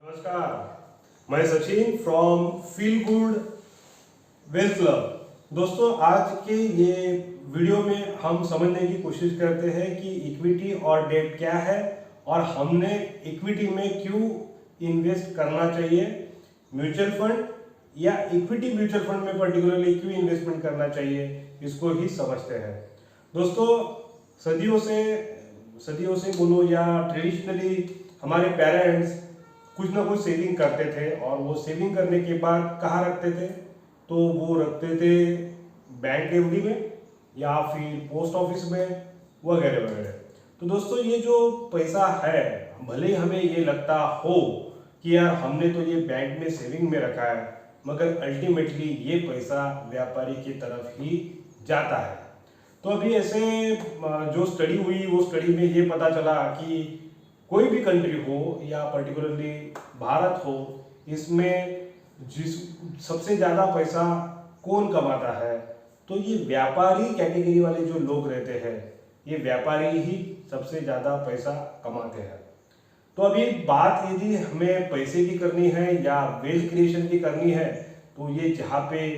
नमस्कार, मैं Sachin from feel good wealth club. दोस्तों, आज के ये वीडियो में हम समझने की कोशिश करते हैं कि इक्विटी और डेट क्या है और हमने इक्विटी में क्यों इन्वेस्ट करना चाहिए, म्यूचुअल फंड या इक्विटी म्यूचुअल फंड में पर्टिकुलरली क्यों इन्वेस्टमेंट करना चाहिए, इसको ही समझते हैं। दोस्तों, सदियों से बोलो या ट्रेडिशनली हमारे पेरेंट्स कुछ ना कुछ सेविंग करते थे और वो सेविंग करने के बाद कहाँ रखते थे, तो वो रखते थे बैंक एफडी में या फिर पोस्ट ऑफिस में वगैरह वगैरह। तो दोस्तों, ये जो पैसा है, भले ही हमें ये लगता हो कि यार हमने तो ये बैंक में सेविंग में रखा है, मगर अल्टीमेटली ये पैसा व्यापारी की तरफ ही जाता है। तो अभी ऐसे जो स्टडी हुई, वो स्टडी में ये पता चला कि कोई भी कंट्री हो या पर्टिकुलरली भारत हो, इसमें जिस सबसे ज़्यादा पैसा कौन कमाता है, तो ये व्यापारी कैटेगरी वाले जो लोग रहते हैं, ये व्यापारी ही सबसे ज़्यादा पैसा कमाते हैं। तो अभी बात यदि हमें पैसे की करनी है या वेल्थ क्रिएशन की करनी है, तो ये जहाँ पे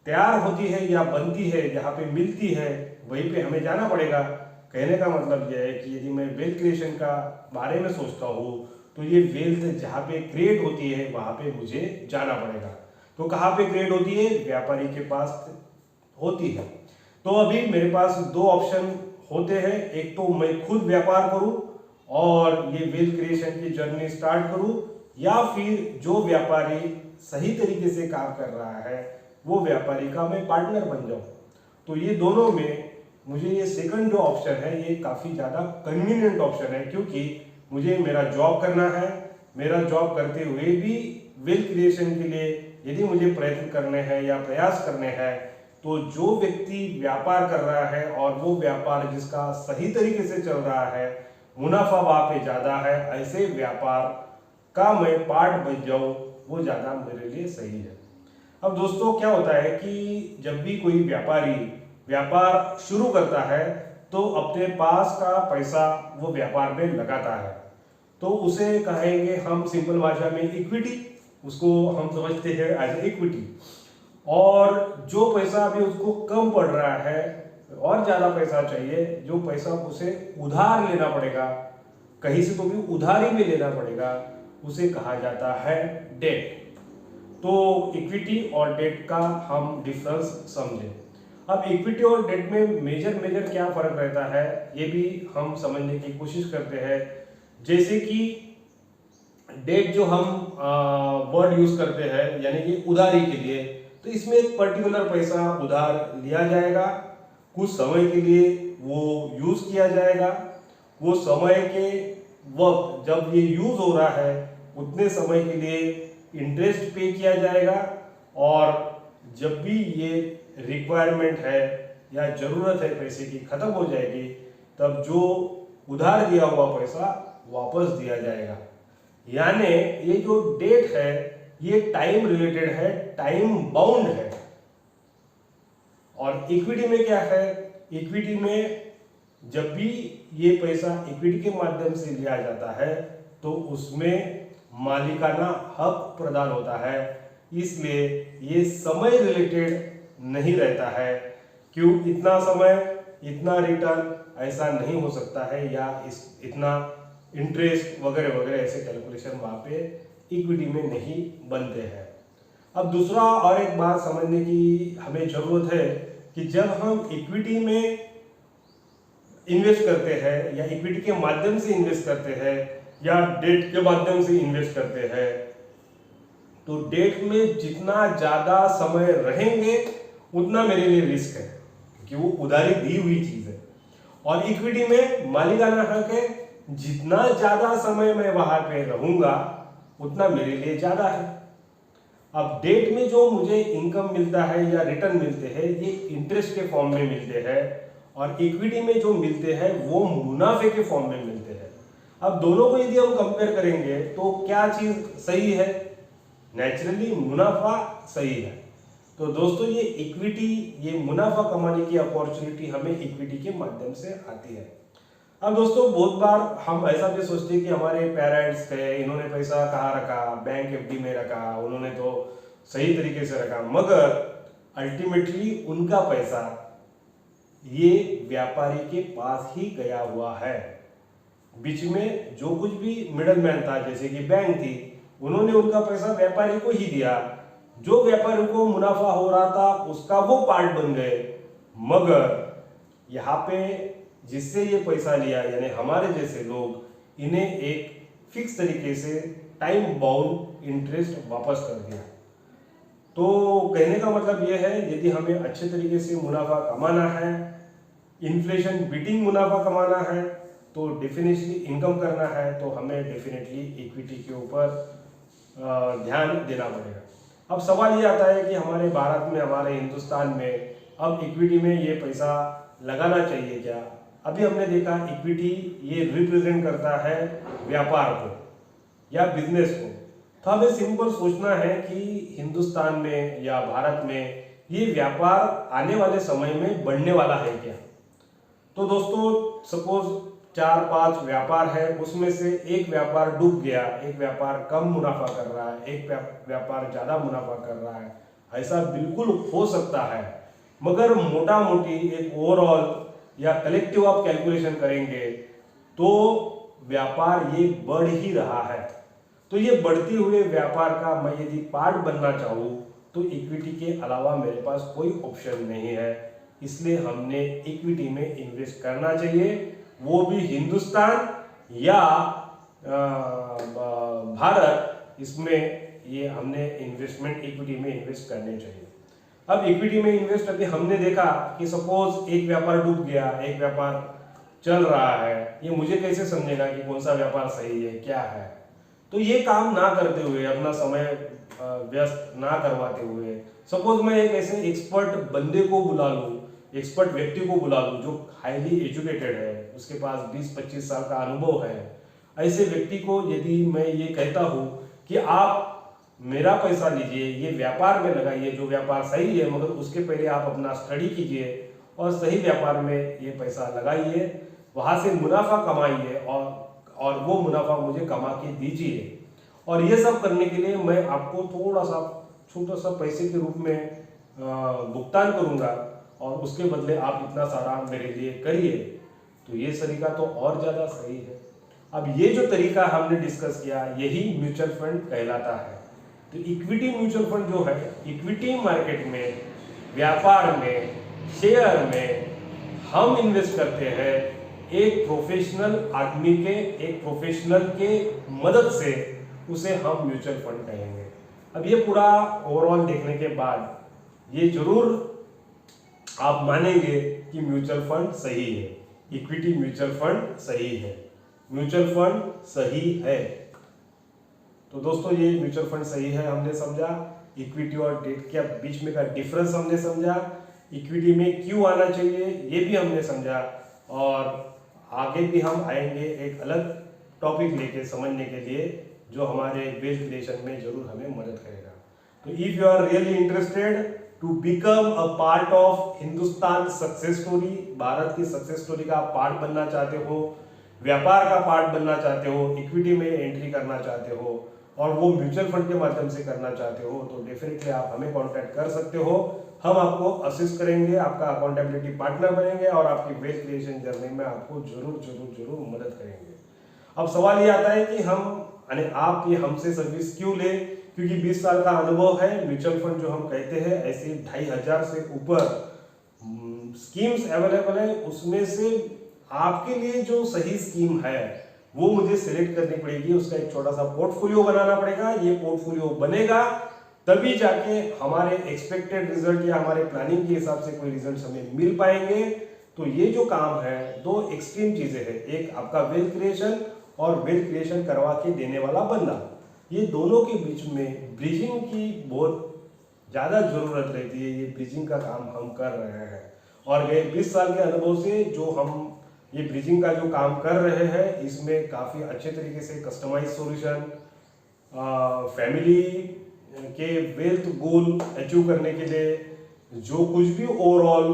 तैयार होती है या बनती है, जहाँ पे मिलती है, वहीं पे हमें जाना पड़ेगा। कहने का मतलब यह है कि यदि मैं वेल्थ क्रिएशन का बारे में सोचता हूँ, तो ये वेल्थ जहाँ पे क्रिएट होती है वहाँ पे मुझे जाना पड़ेगा। तो कहाँ पे क्रिएट होती है? व्यापारी के पास होती है। तो अभी मेरे पास दो ऑप्शन होते हैं, एक तो मैं खुद व्यापार करूँ और ये वेल्थ क्रिएशन की जर्नी स्टार्ट करूँ, या फिर जो व्यापारी सही तरीके से काम कर रहा है वो व्यापारी का मैं पार्टनर बन जाऊँ। तो ये दोनों में मुझे ये सेकंड जो ऑप्शन है, ये काफ़ी ज़्यादा कन्वीनियंट ऑप्शन है, क्योंकि मुझे मेरा जॉब करना है। मेरा जॉब करते हुए भी वेल्थ क्रिएशन के लिए यदि मुझे प्रयत्न करने हैं या प्रयास करने हैं, तो जो व्यक्ति व्यापार कर रहा है और वो व्यापार जिसका सही तरीके से चल रहा है, मुनाफा वहाँ पे ज़्यादा है, ऐसे व्यापार का मैं पार्ट बन जाऊँ, वो ज़्यादा मेरे लिए सही है। अब दोस्तों, क्या होता है कि जब भी कोई व्यापारी व्यापार शुरू करता है, तो अपने पास का पैसा वो व्यापार में लगाता है, तो उसे कहेंगे हम सिंपल भाषा में इक्विटी, उसको हम समझते हैं एज इक्विटी। और जो पैसा अभी उसको कम पड़ रहा है और ज़्यादा पैसा चाहिए, जो पैसा उसे उधार लेना पड़ेगा, कहीं से तो भी उधारी में लेना पड़ेगा, उसे कहा जाता है डेट। तो इक्विटी और डेट का हम डिफरेंस समझें। अब इक्विटी और डेट में मेजर क्या फर्क रहता है, ये भी हम समझने की कोशिश करते हैं। जैसे कि डेट जो हम वर्ड यूज करते हैं, यानी कि उधारी के लिए, तो इसमें एक पर्टिकुलर पैसा उधार लिया जाएगा, कुछ समय के लिए वो यूज किया जाएगा, वो समय के वक्त जब ये यूज हो रहा है उतने समय के लिए इंटरेस्ट पे किया जाएगा, और जब भी ये रिक्वायरमेंट है या जरूरत है पैसे की खत्म हो जाएगी, तब जो उधार दिया हुआ पैसा वापस दिया जाएगा। यानी ये जो डेट है, ये टाइम रिलेटेड है, टाइम बाउंड है। और इक्विटी में क्या है? इक्विटी में जब भी ये पैसा इक्विटी के माध्यम से लिया जाता है, तो उसमें मालिकाना हक प्रदान होता है, इसलिए ये समय रिलेटेड नहीं रहता है। क्यों? इतना समय इतना रिटर्न ऐसा नहीं हो सकता है, या इतना इंटरेस्ट वगैरह वगैरह ऐसे कैलकुलेशन वहाँ पे इक्विटी में नहीं बनते हैं। अब दूसरा और एक बात समझने की हमें जरूरत है कि जब हम इक्विटी में इन्वेस्ट करते हैं या इक्विटी के माध्यम से इन्वेस्ट करते हैं या डेट के माध्यम से इन्वेस्ट करते हैं, तो डेट में जितना ज़्यादा समय रहेंगे उतना मेरे लिए रिस्क है, क्योंकि वो उधारी दी हुई चीज़ है। और इक्विटी में मालिकाना हक है, जितना ज़्यादा समय मैं वहाँ पे रहूँगा उतना मेरे लिए ज़्यादा है। अब डेट में जो मुझे इनकम मिलता है या रिटर्न मिलते हैं, ये इंटरेस्ट के फॉर्म में मिलते हैं, और इक्विटी में जो मिलते हैं वो मुनाफे के फॉर्म में मिलते हैं। अब दोनों को यदि हम कंपेयर करेंगे, तो क्या चीज़ सही है? नेचुरली मुनाफा सही है। तो दोस्तों, ये इक्विटी, ये मुनाफा कमाने की अपॉर्चुनिटी हमें इक्विटी के माध्यम से आती है। अब दोस्तों बहुत बार हम ऐसा भी सोचते हैं कि हमारे पेरेंट्स थे, इन्होंने पैसा कहाँ रखा, बैंक एफडी में रखा, उन्होंने तो सही तरीके से रखा, मगर अल्टीमेटली उनका पैसा ये व्यापारी के पास ही गया हुआ है। बीच में जो कुछ भी मिडल मैन था, जैसे कि बैंक थी, उन्होंने उनका पैसा व्यापारी को ही दिया। जो व्यापारी को मुनाफा हो रहा था उसका वो पार्ट बन गए, मगर यहाँ पे जिससे ये पैसा लिया यानी हमारे जैसे लोग, इन्हें एक फिक्स तरीके से टाइम बाउंड इंटरेस्ट वापस कर दिया। तो कहने का मतलब ये है, यदि हमें अच्छे तरीके से मुनाफा कमाना है, इन्फ्लेशन बीटिंग मुनाफा कमाना है, तो डेफिनेटली इनकम करना है, तो हमें डेफिनेटली इक्विटी के ऊपर ध्यान देना पड़ेगा। अब सवाल ये आता है कि हमारे भारत में, हमारे हिंदुस्तान में अब इक्विटी में ये पैसा लगाना चाहिए क्या? अभी हमने देखा इक्विटी ये रिप्रेजेंट करता है व्यापार को या बिजनेस को। तो हमें सिंपल सोचना है कि हिंदुस्तान में या भारत में ये व्यापार आने वाले समय में बढ़ने वाला है क्या? तो दोस्तों सपोज 4-5 व्यापार है, उसमें से एक व्यापार डूब गया, एक व्यापार कम मुनाफा कर रहा है, एक व्यापार ज्यादा मुनाफा कर रहा है, ऐसा बिल्कुल हो सकता है। मगर मोटा मोटी एक ओवरऑल या कलेक्टिव आप कैलकुलेशन करेंगे तो व्यापार ये बढ़ ही रहा है। तो ये बढ़ते हुए व्यापार का मैं यदि पार्ट बनना चाहूँ तो इक्विटी के अलावा मेरे पास कोई ऑप्शन नहीं है, इसलिए हमने इक्विटी में इन्वेस्ट करना चाहिए, वो भी हिंदुस्तान या भारत, इसमें ये हमने इन्वेस्टमेंट इक्विटी में इन्वेस्ट करने चाहिए। अब इक्विटी में इन्वेस्ट अभी हमने देखा कि सपोज एक व्यापार डूब गया, एक व्यापार चल रहा है, ये मुझे कैसे समझेगा कि कौन सा व्यापार सही है क्या है? तो ये काम ना करते हुए, अपना समय व्यस्त ना करवाते हुए, सपोज मैं एक ऐसे एक्सपर्ट बंदे को बुला लूँ, एक्सपर्ट व्यक्ति को बुला लूँ जो हाईली एजुकेटेड है, उसके पास 20-25 साल का अनुभव है, ऐसे व्यक्ति को यदि मैं ये कहता हूँ कि आप मेरा पैसा लीजिए, ये व्यापार में लगाइए, जो व्यापार सही है, मगर उसके पहले आप अपना स्टडी कीजिए और सही व्यापार में ये पैसा लगाइए, वहाँ से मुनाफा कमाइए और वो मुनाफा मुझे कमा के दीजिए। और ये सब करने के लिए मैं आपको थोड़ा सा छोटा सा पैसे के रूप में भुगतान करूँगा और उसके बदले आप इतना सारा मेरे लिए करिए। तो ये तरीका तो और ज़्यादा सही है। अब ये जो तरीका हमने डिस्कस किया, यही म्यूचुअल फंड कहलाता है। तो इक्विटी म्यूचुअल फंड जो है, इक्विटी मार्केट में, व्यापार में, शेयर में हम इन्वेस्ट करते हैं एक प्रोफेशनल आदमी के, एक प्रोफेशनल के मदद से, उसे हम म्यूचुअल फंड कहेंगे। अब ये पूरा ओवरऑल देखने के बाद ये जरूर आप मानेंगे कि म्यूचुअल फंड सही है, इक्विटी म्यूचुअल फंड सही है, म्यूचुअल फंड सही है। तो दोस्तों ये म्यूचुअल फंड सही है हमने समझा, इक्विटी और डेट के बीच में का डिफरेंस हमने समझा, इक्विटी में क्यों आना चाहिए ये भी हमने समझा, और आगे भी हम आएंगे एक अलग टॉपिक लेके समझने के लिए जो हमारे वेल्थ क्रिएशन में जरूर हमें मदद करेगा। तो if you are really interested to become a part of Hindustan success story, Bharat की सक्सेस स्टोरी का पार्ट बनना चाहते हो, व्यापार का पार्ट बनना चाहते हो, इक्विटी में एंट्री करना चाहते हो और वो म्यूचुअल फंड के माध्यम से करना चाहते हो, तो डेफिनेटली आप हमें कांटेक्ट कर सकते हो। हम आपको असिस्ट करेंगे, आपका अकाउंटेबिलिटी पार्टनर बनेंगे और आपकी वेल्थ क्रिएशन जर्नी में आपको जरूर जरूर जरूर मदद करेंगे। अब सवाल ये आता है कि आप ये हमसे सर्विस क्यों ले? क्योंकि 20 साल का अनुभव है। म्यूचुअल फंड जो हम कहते हैं, ऐसे 2500 से ऊपर स्कीम्स अवेलेबल है, उसमें से आपके लिए जो सही स्कीम है वो मुझे सिलेक्ट करनी पड़ेगी, उसका एक छोटा सा पोर्टफोलियो बनाना पड़ेगा। ये पोर्टफोलियो बनेगा तभी जाके हमारे एक्सपेक्टेड रिजल्ट या हमारे प्लानिंग के हिसाब से कोई रिजल्ट हमें मिल पाएंगे। तो ये जो काम है, दो एक्सट्रीम चीजें हैं, एक आपका वेल्थ क्रिएशन और वेल्थ क्रिएशन करवा के देने वाला बंदा, ये दोनों के बीच में ब्रिजिंग की बहुत ज्यादा जरूरत रहती है। ये ब्रिजिंग का काम हम कर रहे हैं और गए 20 साल के अनुभव से जो हम ये ब्रिजिंग का जो काम कर रहे हैं, इसमें काफ़ी अच्छे तरीके से कस्टमाइज सॉल्यूशन, फैमिली के वेल्थ गोल अचीव करने के लिए जो कुछ भी ओवरऑल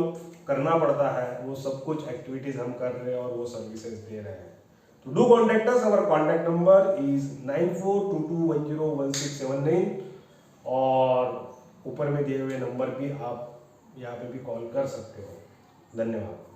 करना पड़ता है, वो सब कुछ एक्टिविटीज हम कर रहे हैं और वो सर्विसेज दे रहे हैं। तो do contact us, our contact number is 9422101679 और ऊपर में दिए हुए नंबर भी आप यहाँ पे भी कॉल कर सकते हो। धन्यवाद।